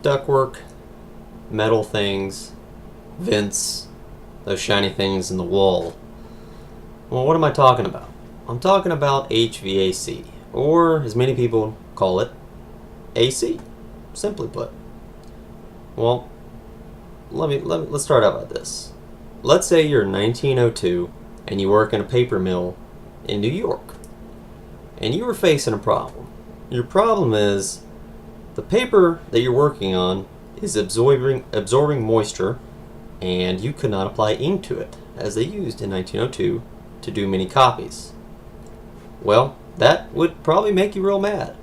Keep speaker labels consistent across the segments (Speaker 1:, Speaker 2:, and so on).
Speaker 1: ductwork, metal things, vents, those shiny things in the wall. Well, what am I talking about? I'm talking about HVAC, or as many people call it, AC, simply put. Well, let's start out with this. Let's say you're in 1902 and you work in a paper mill in New York, and you were facing a problem. Your problem is the paper that you're working on is absorbing moisture, and you could not apply ink to it, as they used in 1902 to do many copies. Well, that would probably make you real mad.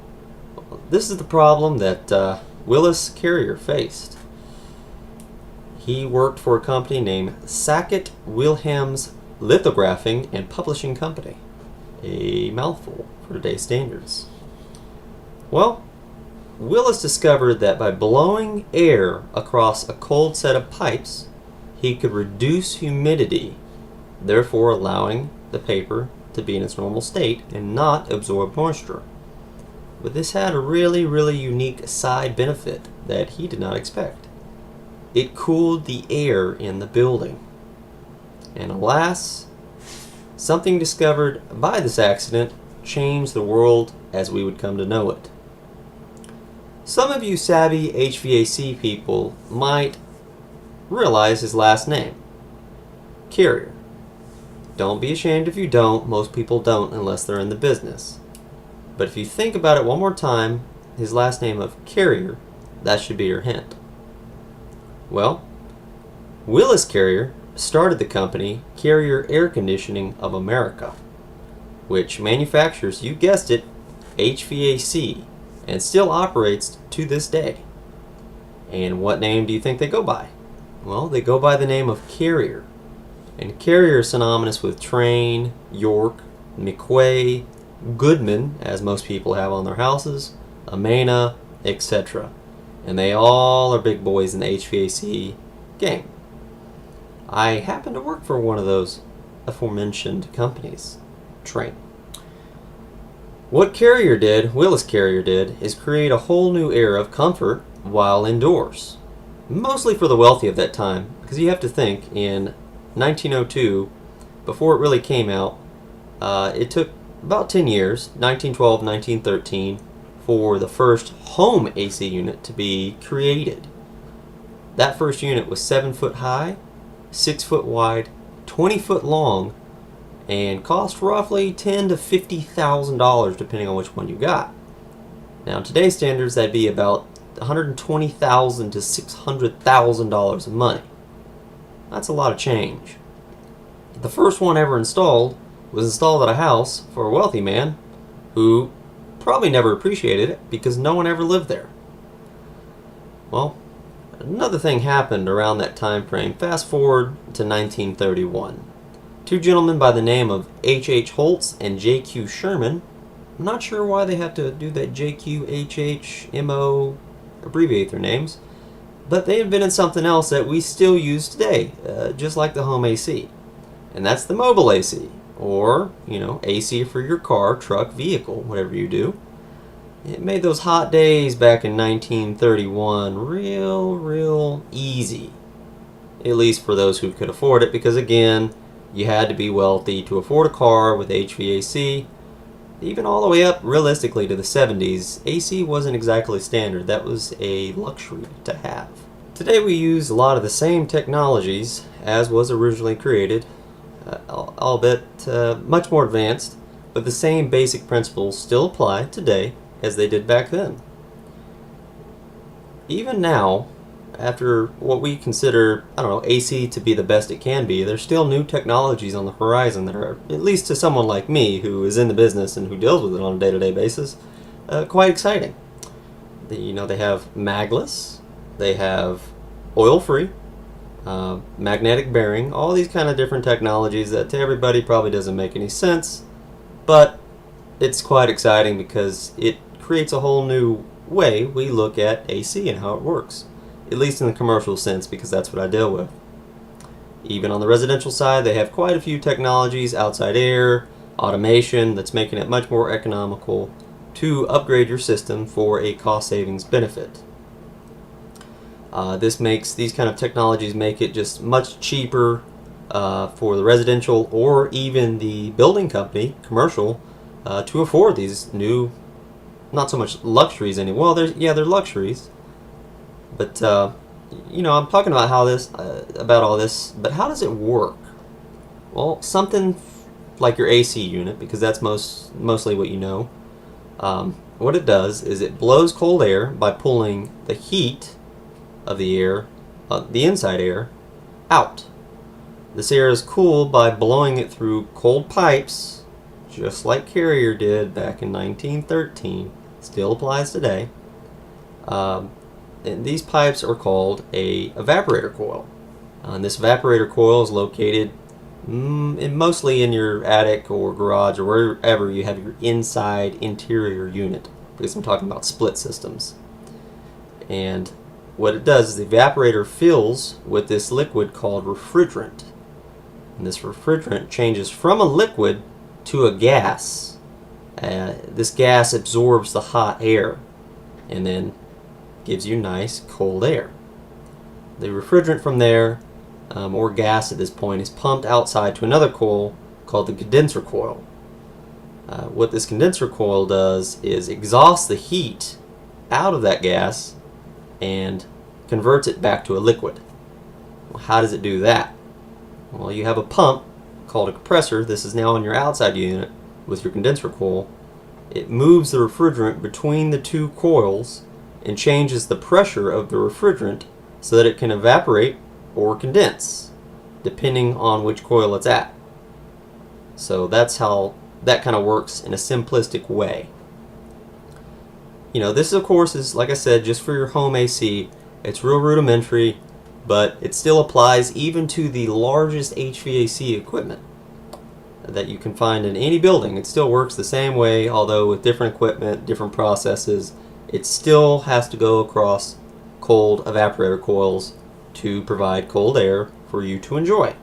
Speaker 1: This is the problem that Willis Carrier faced. He worked for a company named Sackett Wilhelms Lithographing and Publishing Company. A mouthful for today's standards. Well, Willis discovered that by blowing air across a cold set of pipes, he could reduce humidity, therefore allowing the paper to be in its normal state and not absorb moisture. But this had a really, really unique side benefit that he did not expect. It cooled the air in the building. And alas, something discovered by this accident changed the world as we would come to know it. Some of you savvy HVAC people might realize his last name, Carrier. Don't be ashamed if you don't. Most people don't unless they're in the business. But if you think about it one more time, his last name of Carrier, that should be your hint. Well, Willis Carrier started the company Carrier Air Conditioning of America, which manufactures, you guessed it, HVAC, and still operates to this day. And what name do you think they go by? Well, they go by the name of Carrier. And Carrier is synonymous with Trane, York, McQuay, Goodman, as most people have on their houses, Amana, etc. And they all are big boys in the HVAC game. I happen to work for one of those aforementioned companies, Trane. What Carrier did, Willis Carrier did, is create a whole new era of comfort while indoors. Mostly for the wealthy of that time, because you have to think, in 1902, before it really came out, it took about 10 years, 1912, 1913, for the first home AC unit to be created. That first unit was 7 foot high, 6 foot wide, 20 foot long, and cost roughly $10,000 to $50,000 depending on which one you got. Now, in today's standards, that'd be about $120,000 to $600,000 of money. That's a lot of change. The first one ever installed was installed at a house for a wealthy man who probably never appreciated it because no one ever lived there. Well, another thing happened around that time frame. Fast forward to 1931. Two gentlemen by the name of H.H. Holtz and J.Q. Sherman. I'm not sure why they have to do that J.Q., H.H., M.O., abbreviate their names, but they invented something else that we still use today, just like the home AC. And that's the mobile AC, or, AC for your car, truck, vehicle, whatever you do. It made those hot days back in 1931 real easy, at least for those who could afford it, because again, you had to be wealthy to afford a car with HVAC. Even all the way up, realistically, to the 70s, AC wasn't exactly standard. That was a luxury to have. Today we use a lot of the same technologies as was originally created, albeit much more advanced, but the same basic principles still apply today as they did back then. Even now, after what we consider, AC to be the best it can be, there's still new technologies on the horizon that are, at least to someone like me who is in the business and who deals with it on a day-to-day basis, quite exciting. They have magless, they have oil-free, magnetic bearing, all these kind of different technologies that to everybody probably doesn't make any sense, but it's quite exciting because it creates a whole new way we look at AC and how it works. At least in the commercial sense, because that's what I deal with. Even on the residential side, they have quite a few technologies, outside air, automation, that's making it much more economical to upgrade your system for a cost savings benefit. These kind of technologies make it just much cheaper for the residential or even the building company, commercial, to afford these new, not so much luxuries anymore. Well, they're luxuries, but I'm talking about about all this. But how does it work? Well, something like your AC unit, because that's mostly what you know. What it does is it blows cold air by pulling the heat of the air, the inside air, out. This air is cooled by blowing it through cold pipes, just like Carrier did back in 1913. Still applies today. And these pipes are called a evaporator coil. And this evaporator coil is located mostly in your attic or garage or wherever you have your inside interior unit, because I'm talking about split systems. And what it does is the evaporator fills with this liquid called refrigerant. And this refrigerant changes from a liquid to a gas. This gas absorbs the hot air and then gives you nice cold air. The refrigerant from there, or gas at this point, is pumped outside to another coil called the condenser coil. What this condenser coil does is exhaust the heat out of that gas and converts it back to a liquid. Well, how does it do that? Well, you have a pump called a compressor. This is now on your outside unit with your condenser coil. It moves the refrigerant between the two coils and changes the pressure of the refrigerant so that it can evaporate or condense, depending on which coil it's at. So that's how that kind of works in a simplistic way. This of course is, like I said, just for your home AC. It's real rudimentary, but it still applies even to the largest HVAC equipment that you can find in any building. It still works the same way, although with different equipment, different processes. It still has to go across cold evaporator coils to provide cold air for you to enjoy.